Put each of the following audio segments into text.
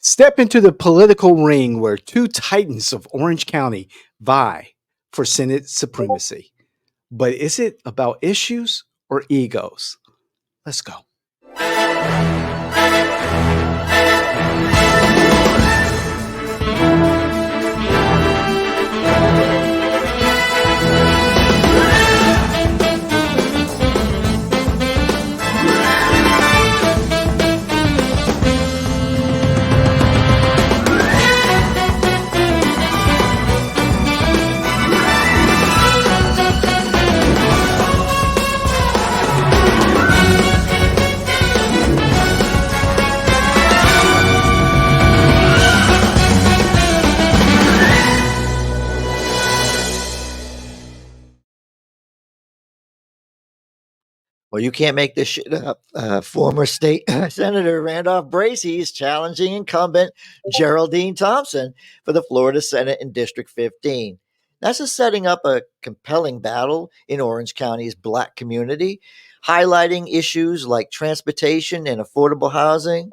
Step into the political ring where two titans of Orange County vie for Senate supremacy. But is it about issues or egos? Let's go. Well, you can't make this shit up. Former State Senator Randolph Bracy is challenging incumbent Geraldine Thompson for the Florida Senate in District 15. That's just setting up a compelling battle in Orange County's Black community, highlighting issues like transportation and affordable housing.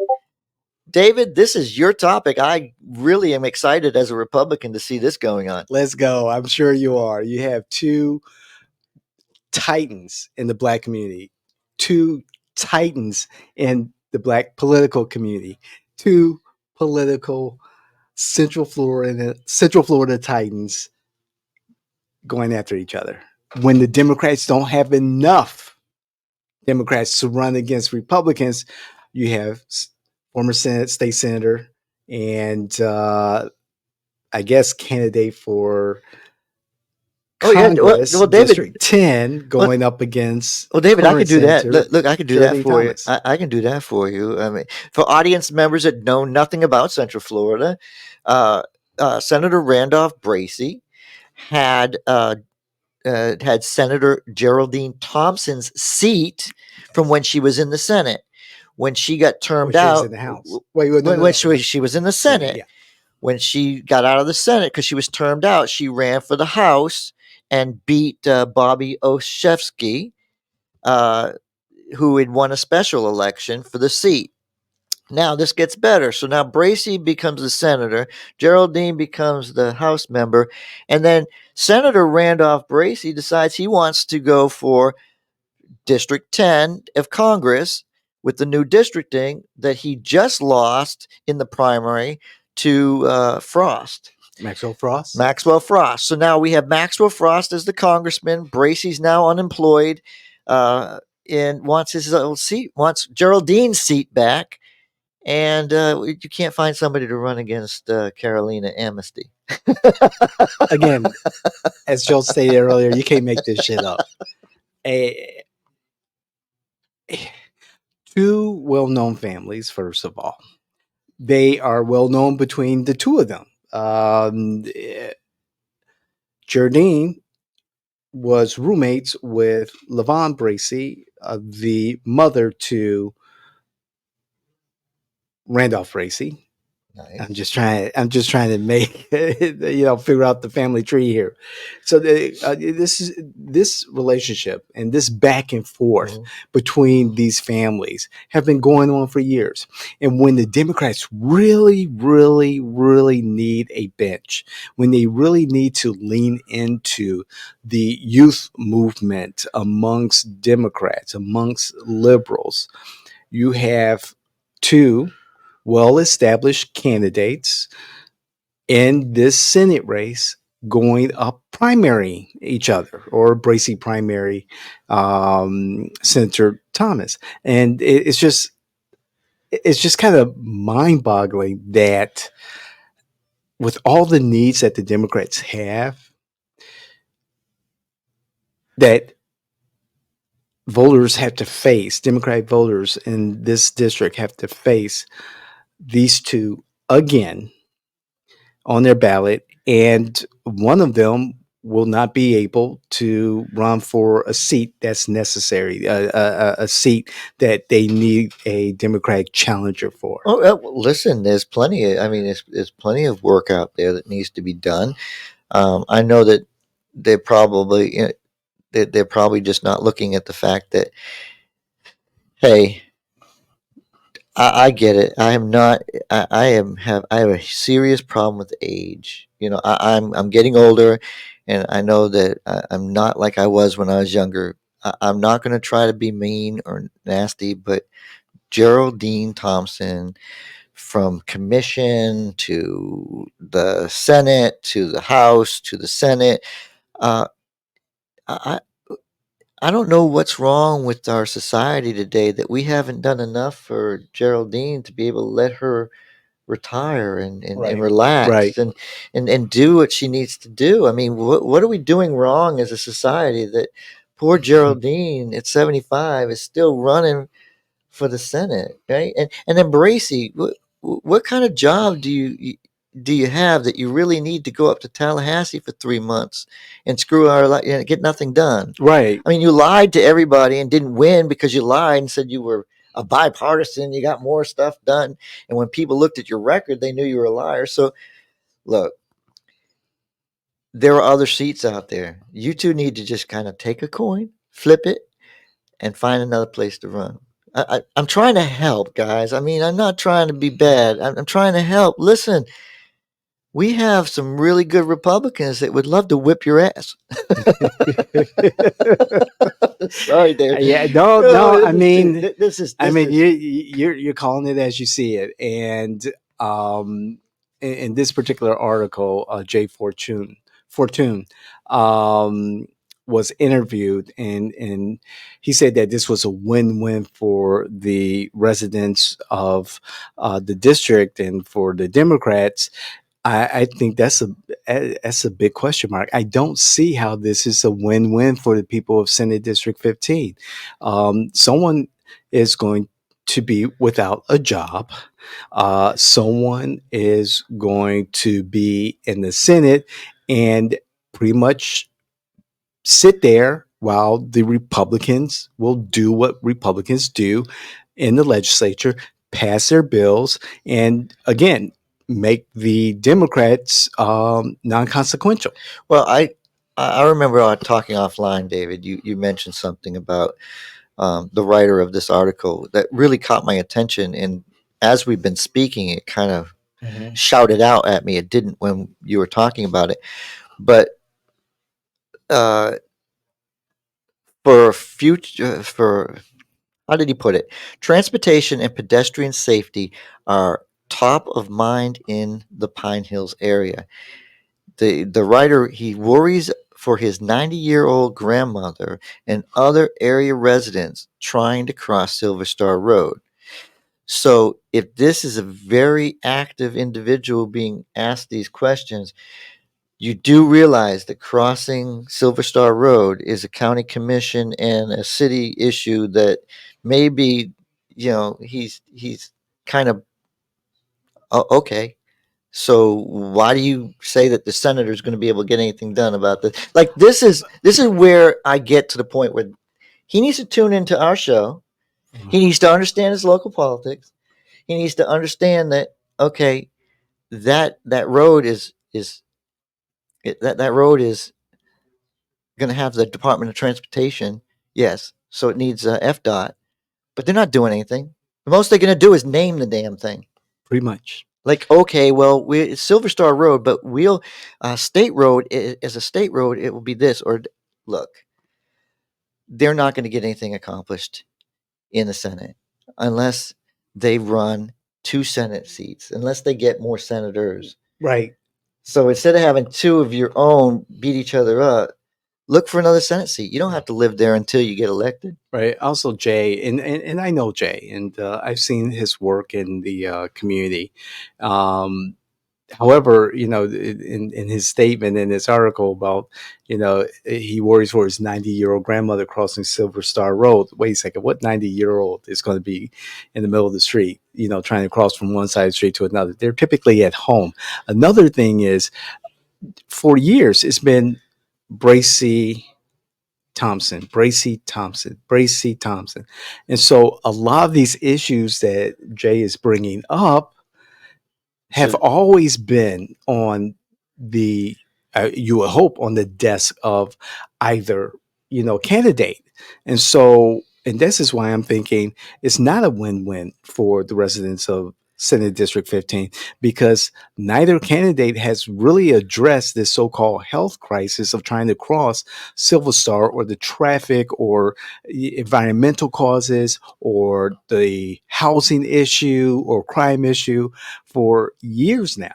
David, this is your topic. I really am excited as a Republican to see this going on. Let's go. I'm sure you are. You have two titans in the Black community, two titans in the Black political community, two political Central Florida Titans going after each other. When the Democrats don't have enough Democrats to run against Republicans, you have former State Senator and I guess candidate for Congress, David, District 10 going up against. Well, David, I can do that. Look, I can do Geraldine that for Thomas. you. I can do that for you. I mean, for audience members that know nothing about Central Florida, Senator Randolph Bracy had Senator Geraldine Thompson's seat from when she was in the Senate. When she got termed out, in the House. She was in the Senate. Yeah. When she got out of the Senate because she was termed out, she ran for the House and beat Bobby Olszewski, who had won a special election for the seat. Now this gets better. So now Bracy becomes the senator, Geraldine becomes the House member, and then Senator Randolph Bracy decides he wants to go for District 10 of Congress with the new districting that he just lost in the primary to Frost. Maxwell Frost. So now we have Maxwell Frost as the congressman. Bracy's now unemployed and wants his old seat, wants Geraldine's seat back. And you can't find somebody to run against Carolina Amnesty. Again, as Joel stated earlier, you can't make this shit up. Two well-known families, first of all. They are well-known between the two of them. Geraldine was roommates with LaVon Bracy, the mother to Randolph Bracy. Nice. I'm just trying to make figure out the family tree here. So this relationship and this back and forth between these families have been going on for years. And when the Democrats really, really, really need a bench, when they really need to lean into the youth movement amongst Democrats, amongst liberals, you have two well-established candidates in this Senate race going up primary each other, or Bracy primary Senator Thomas. And it's just kind of mind-boggling that with all the needs that the Democrats have, that voters have to face, Democratic voters in this district have to face these two again on their ballot, and one of them will not be able to run for a seat that's necessary, a seat that they need a Democratic challenger for. Listen, there's plenty. There's plenty of work out there that needs to be done. I know that they're probably just not looking at the fact that, hey, I get it. I am not. I have a serious problem with age. I'm getting older, and I know that I'm not like I was when I was younger. I'm not going to try to be mean or nasty, but Geraldine Thompson, from commission to the Senate to the House to the Senate, uh, I I don't know what's wrong with our society today that we haven't done enough for Geraldine to be able to let her retire and Right. relax Right. and do what she needs to do. I mean, what are we doing wrong as a society that poor Geraldine at 75 is still running for the Senate, right? And then Bracy, what kind of job do you have that you really need to go up to Tallahassee for 3 months and screw our get nothing done? Right. I mean, you lied to everybody and didn't win because you lied and said you were a bipartisan. You got more stuff done, and when people looked at your record, they knew you were a liar. So, look, there are other seats out there. You two need to just kind of take a coin, flip it, and find another place to run. I'm trying to help, guys. I mean, I'm not trying to be bad. I'm trying to help. Listen, we have some really good Republicans that would love to whip your ass. Sorry, Dave. Yeah, no, No, no. this is too. This is. You're calling it as you see it, and in this particular article, Jay Fortune, um, was interviewed, and he said that this was a win-win for the residents of the district and for the Democrats. I think that's a big question mark. I don't see how this is a win-win for the people of Senate District 15. Someone is going to be without a job. Someone is going to be in the Senate and pretty much sit there while the Republicans will do what Republicans do in the legislature, pass their bills, and again, make the Democrats non-consequential. Well, I remember talking offline, David. You mentioned something about the writer of this article that really caught my attention, and as we've been speaking, it kind of Mhm. shouted out at me. It didn't when you were talking about it, but uh, for future for how did he put it? Transportation and pedestrian safety are top of mind in the Pine Hills area. The writer, he worries for his 90-year-old grandmother and other area residents trying to cross Silver Star Road. So if this is a very active individual being asked these questions, you do realize that crossing Silver Star Road is a county commission and a city issue that maybe, he's kind of, okay. So why do you say that the senator is going to be able to get anything done about this? Like, this is where I get to the point where he needs to tune into our show. He needs to understand his local politics. He needs to understand that, okay, that road is that road is going to have the Department of Transportation. Yes, so it needs a FDOT, but they're not doing anything. The most they're going to do is name the damn thing. Pretty much. Like, okay, well, it's Silver Star Road, but we'll State Road as a state road, it will be this. Or look, they're not going to get anything accomplished in the Senate unless they run two Senate seats, unless they get more senators. Right. So instead of having two of your own beat each other up, look for another Senate seat. You don't have to live there until you get elected. Right. Also, Jay, and I know Jay, and I've seen his work in the community. Um, However, in his statement in this article about, he worries for his 90-year-old grandmother crossing Silver Star Road. Wait a second, what 90-year-old is going to be in the middle of the street, trying to cross from one side of the street to another? They're typically at home. Another thing is, for years, it's been Bracy Thompson, Bracy Thompson, Bracy Thompson. And so a lot of these issues that Jay is bringing up have always been on the you would hope on the desk of either candidate. And so and this is why I'm thinking it's not a win-win for the residents of Senate District 15, because neither candidate has really addressed this so-called health crisis of trying to cross Silver Star, or the traffic or environmental causes or the housing issue or crime issue for years now.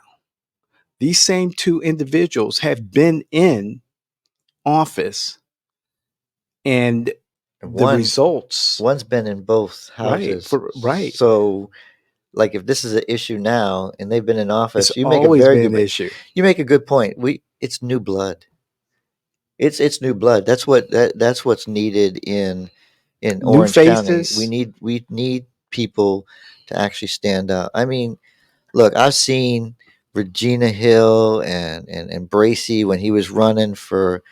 These same two individuals have been in office, and the results, one's been in both right, houses. right. So, like, if this is an issue now and they've been in office, It's you make a always very been good an issue. you make a good point. It's new blood. It's new blood. That's what's needed in New Orange County. faces. We need people to actually stand up. I mean, look, I've seen Regina Hill and Bracy when he was running for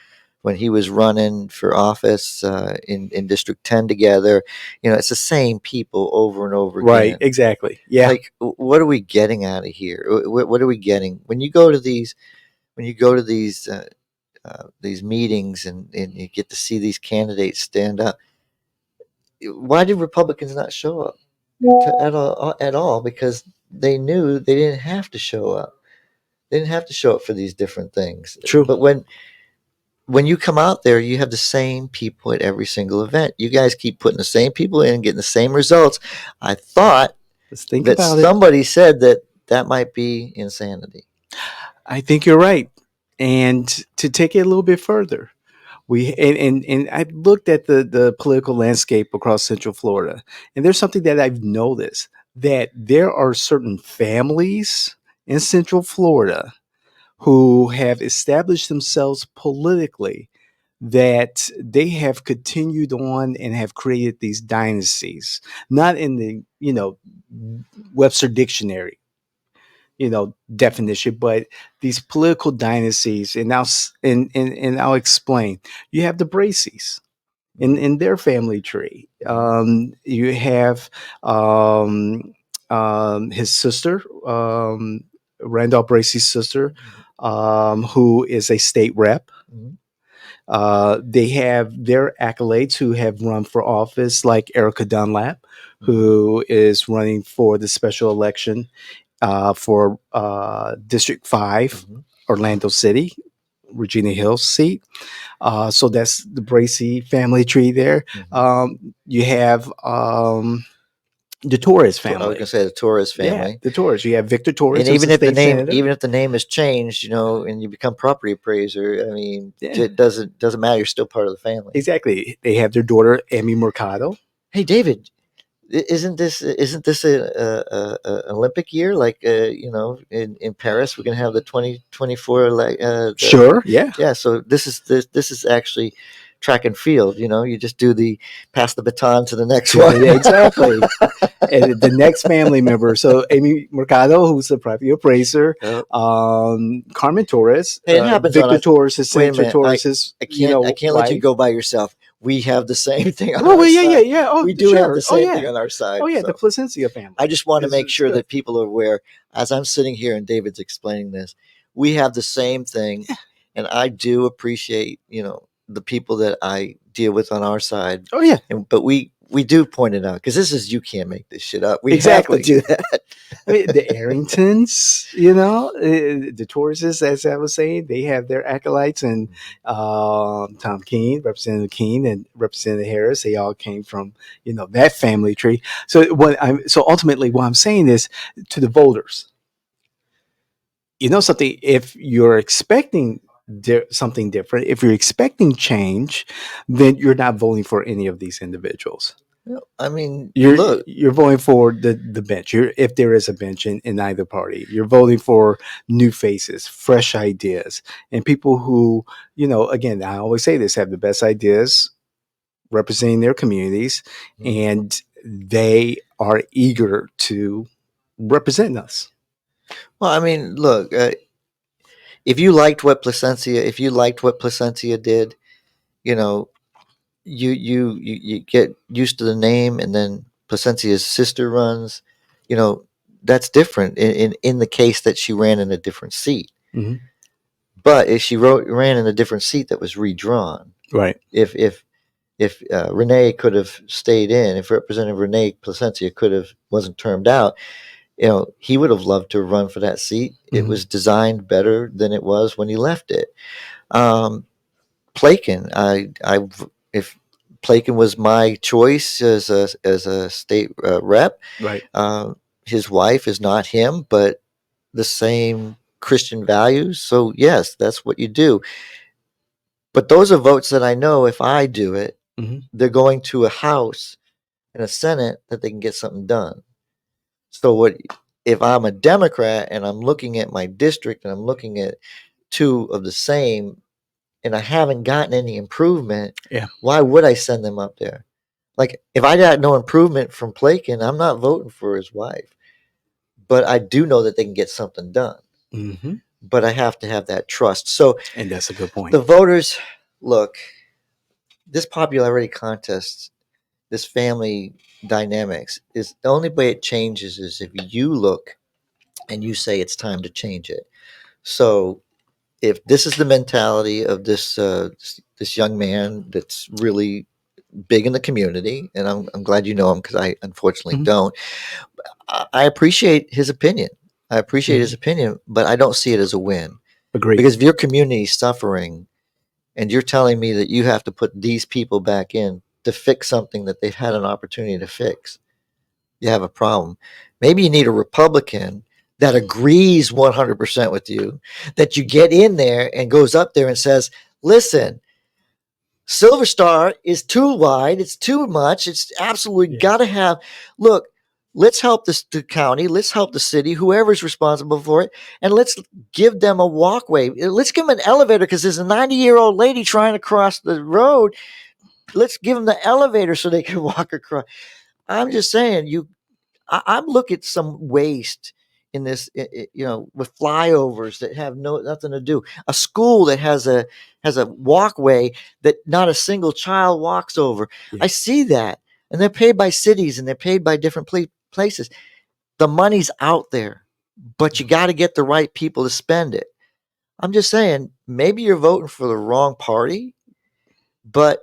office in District 10 together. You know, it's the same people over and over Right, again. exactly. Yeah. Like, what are we getting out of here? What are we getting when you go to these meetings and you get to see these candidates stand up? Why did Republicans not show up at all? Because they knew they didn't have to show up. They didn't have to show up for these different things. True. But when you come out there, you have the same people at every single event. You guys keep putting the same people in, getting the same results. I thought Let's think that about it. somebody said that might be insanity. I think you're right. And to take it a little bit further, and I looked at the political landscape across Central Florida, and there's something that I've noticed, that there are certain families in Central Florida who have established themselves politically, that they have continued on and have created these dynasties, not in the Webster dictionary definition, but these political dynasties. And and I'll explain. You have the Bracys in their family tree. You have his sister, Randolph Bracy's sister, who is a state rep. They have their accolades who have run for office, like Erica Dunlap, who is running for the special election for District 5, Orlando City, Regina Hill's seat. So that's the Bracy family tree there. You have the Torres family. I was going to say the Torres family. Yeah, the Torres. You have Victor Torres, and even if the name has changed, and you become property appraiser, I mean, it doesn't matter. You're still part of the family. Exactly. They have their daughter Amy Mercado. Hey, David, isn't this a Olympic year? Like, in Paris, we're gonna have the 2024. Sure. Yeah. So this is actually track and field. You just do the pass the baton to the next one. Yeah, exactly. And the next family member. So Amy Mercado, who's a property appraiser, Carmen Torres, hey, it happens Victor Torres, his Senator Torres. I can't let you go by yourself. We have the same thing on our side. Yeah. Oh, we do have the same thing on our side. Oh, yeah, the Placencia family. I just want to make sure that people are aware, as I'm sitting here and David's explaining this, we have the same thing. Yeah. And I do appreciate, the people that I deal with on our side. Oh, yeah. But we do point it out, because you can't make this shit up. We exactly. have to do that. I mean, the Arringtons, the Torreses, as I was saying, they have their acolytes, and Tom Keene, Representative Keene, and Representative Harris, they all came from, that family tree. So ultimately, what I'm saying is, to the voters, something, if you're expecting something different, if you're expecting change, then you're not voting for any of these individuals. I mean, you're voting for the bench. If there is a bench in either party, you're voting for new faces, fresh ideas, and people who, again, I always say this, have the best ideas, representing their communities, and they are eager to represent us. Well, I mean, look, if you liked what Placencia did, you get used to the name, and then Placencia's sister runs, that's different in the case that she ran in a different seat. But if she ran in a different seat that was redrawn, right? If if Renee could have stayed in, if Representative Renee Placencia wasn't termed out, he would have loved to run for that seat. Mm-hmm. It was designed better than it was when he left it. Plakin, if Plakin was my choice as a state rep, right. His wife is not him, but the same Christian values. So yes, that's what you do. But those are votes that I know if I do it, mm-hmm. they're going to a House and a Senate that they can get something done. So if I'm a Democrat and I'm looking at my district and I'm looking at two of the same and I haven't gotten any improvement, why would I send them up there? Like, if I got no improvement from Plakin, I'm not voting for his wife. But I do know that they can get something done. Mm-hmm. But I have to have that trust. So, and that's a good point. The voters, look, this popularity contest, this family dynamics, is the only way it changes is if you look and you say it's time to change it. So if this is the mentality of this young man that's really big in the community, and I'm glad you know him because I unfortunately mm-hmm. don't. I appreciate his opinion. Mm-hmm. But I don't see it as a win. Agreed. Because if your community is suffering and you're telling me that you have to put these people back in to fix something that they've had an opportunity to fix, you have a problem. Maybe you need a Republican that agrees 100% with you, that you get in there and goes up there and says, listen, Silver Star is too wide. It's too much. It's absolutely got to have, look, let's help the county. Let's help the city, whoever's responsible for it. And let's give them a walkway. Let's give them an elevator because there's a 90-year-old lady trying to cross the road. Let's give them the elevator so they can walk across. I'm just saying, I'm looking at some waste in this, with flyovers that have nothing to do. A school that has a walkway that not a single child walks over. Yeah. I see that, and they're paid by cities and they're paid by different places. The money's out there, but you got to get the right people to spend it. I'm just saying, maybe you're voting for the wrong party, but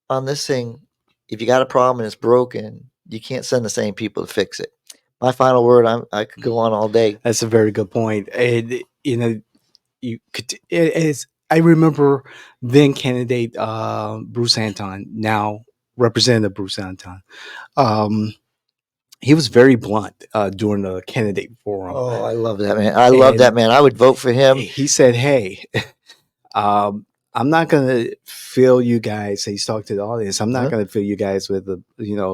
on this thing, if you got a problem and it's broken, you can't send the same people to fix it. My final word, I could go on all day. That's a very good point. And, you could, I remember then candidate Bruce Anton, now Representative Bruce Anton. He was very blunt during the candidate forum. Oh, I love that man. I love that man. I would vote for him. He said, hey, I'm not going to fill you guys. He's talking to the audience. I'm not going to fill you guys with a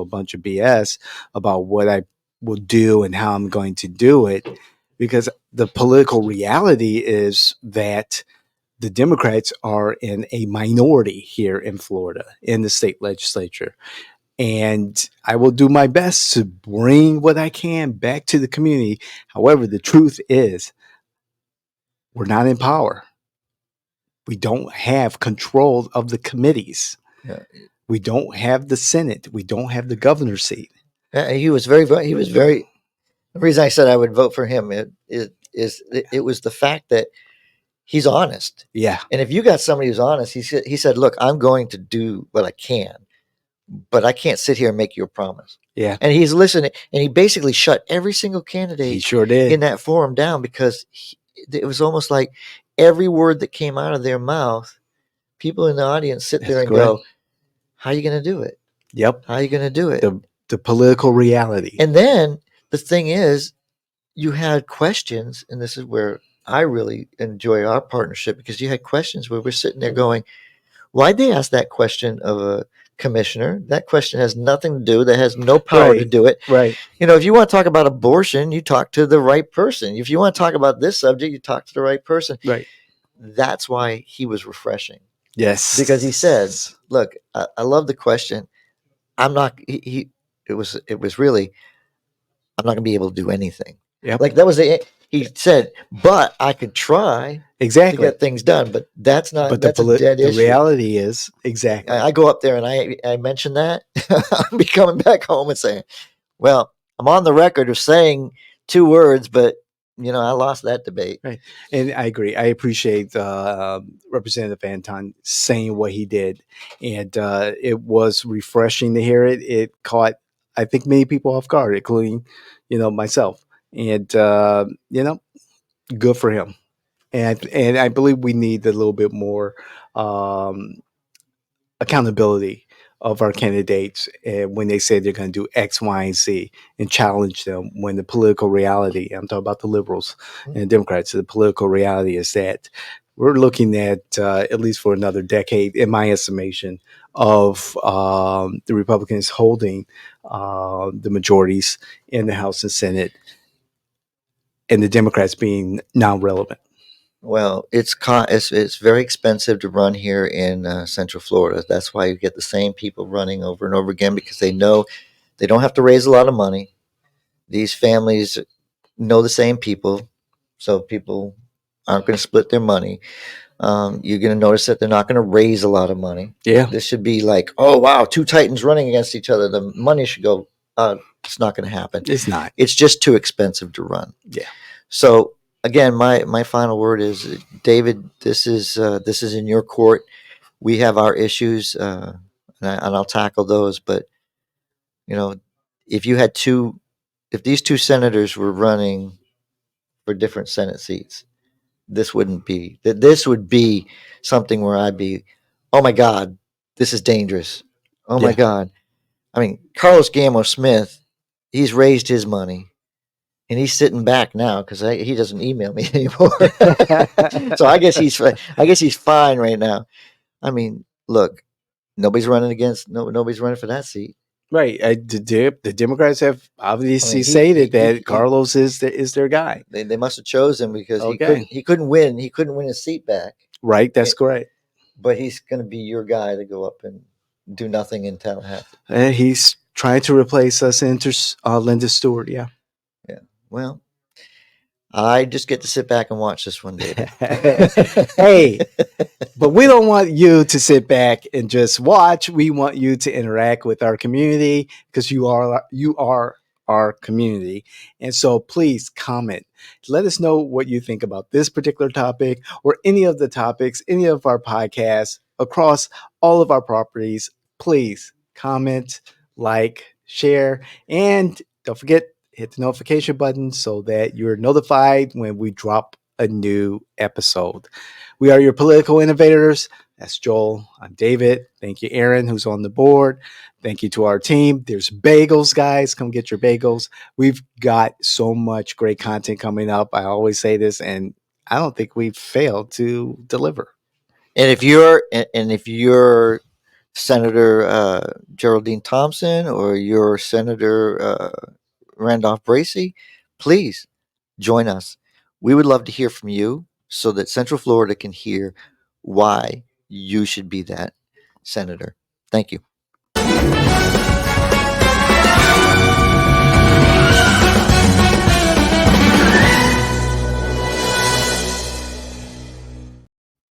bunch of BS about what I will do and how I'm going to do it, because the political reality is that the Democrats are in a minority here in Florida in the state legislature. And I will do my best to bring what I can back to the community. However, the truth is we're not in power. We don't have control of the committees. Yeah. We don't have the Senate. We don't have the governor's seat. He was very. The reason I said I would vote for him it was the fact that he's honest. Yeah. And if you got somebody who's honest, he said, look, I'm going to do what I can, but I can't sit here and make you a promise. Yeah. And he's listening, and he basically shut every single candidate he sure did. in that forum down, because it was almost like every word that came out of their mouth, people in the audience sit there and go, how are you going to do it? Yep. How are you going to do it? The political reality. And then the thing is, you had questions, and this is where I really enjoy our partnership, because you had questions where we're sitting there going, why'd they ask that question of a commissioner? That question has nothing to do, that has no power to do it. Right. If you want to talk about abortion, you talk to the right person. If you want to talk about this subject, you talk to the right person. Right. That's why he was refreshing. Yes. Because he said, look, I love the question. I'm not, it was really, I'm not going to be able to do anything. Yep. Like that was he said, but I could try to get things done, but that's not, but that's a dead issue. The reality is, exactly. I go up there and I mention that, I'll be coming back home and saying, well, I'm on the record of saying 2 words, but I lost that debate. Right. And I agree. I appreciate Representative Anton saying what he did. And it was refreshing to hear it. It caught, I think, many people off guard, including, myself. And, good for him. And I believe we need a little bit more um, accountability of our candidates when they say they're going to do X, Y, and Z, and challenge them when the political reality, I'm talking about the liberals and Democrats, the political reality is that we're looking at least for another decade, in my estimation, of the Republicans holding the majorities in the House and Senate and the Democrats being non-relevant. Well, it's very expensive to run here in Central Florida. That's why you get the same people running over and over again, because they know they don't have to raise a lot of money. These families know the same people, so people aren't going to split their money. You're going to notice that they're not going to raise a lot of money. Yeah. This should be like, oh wow, two titans running against each other. The money should go. It's not going to happen. It's not. It's just too expensive to run. Yeah. So again, my final word is, David, this is in your court. We have our issues, and I'll tackle those. But if you had if these two senators were running for different Senate seats, this wouldn't be that. This would be something where I'd be, oh my God, this is dangerous. Oh my Yeah. God. I mean, Carlos Gamo Smith, he's raised his money. And he's sitting back now because he doesn't email me anymore. So I guess he's fine right now. I mean, look, nobody's running for that seat. Right. The Democrats have obviously stated that Carlos is their guy. They must have chosen him because Okay. he couldn't win. He couldn't win his seat back. Right. That's correct. But he's going to be your guy to go up and do nothing in Tallahassee. And he's trying to replace Linda Stewart. Yeah. Yeah. Well, I just get to sit back and watch this one, David. Hey, but we don't want you to sit back and just watch. We want you to interact with our community, because you are our community. And so please comment. Let us know what you think about this particular topic or any of the topics, any of our podcasts across all of our properties. Please comment, like, share, and don't forget, hit the notification button so that you're notified when we drop a new episode. We are your political innovators. That's Joel. I'm David. Thank you, Aaron, who's on the board. Thank you to our team. There's bagels, guys. Come get your bagels. We've got so much great content coming up. I always say this, and I don't think we've failed to deliver. And if you're Senator Geraldine Thompson, or you're Senator Randolph Bracy, please join us. We would love to hear from you so that Central Florida can hear why you should be that senator. Thank you.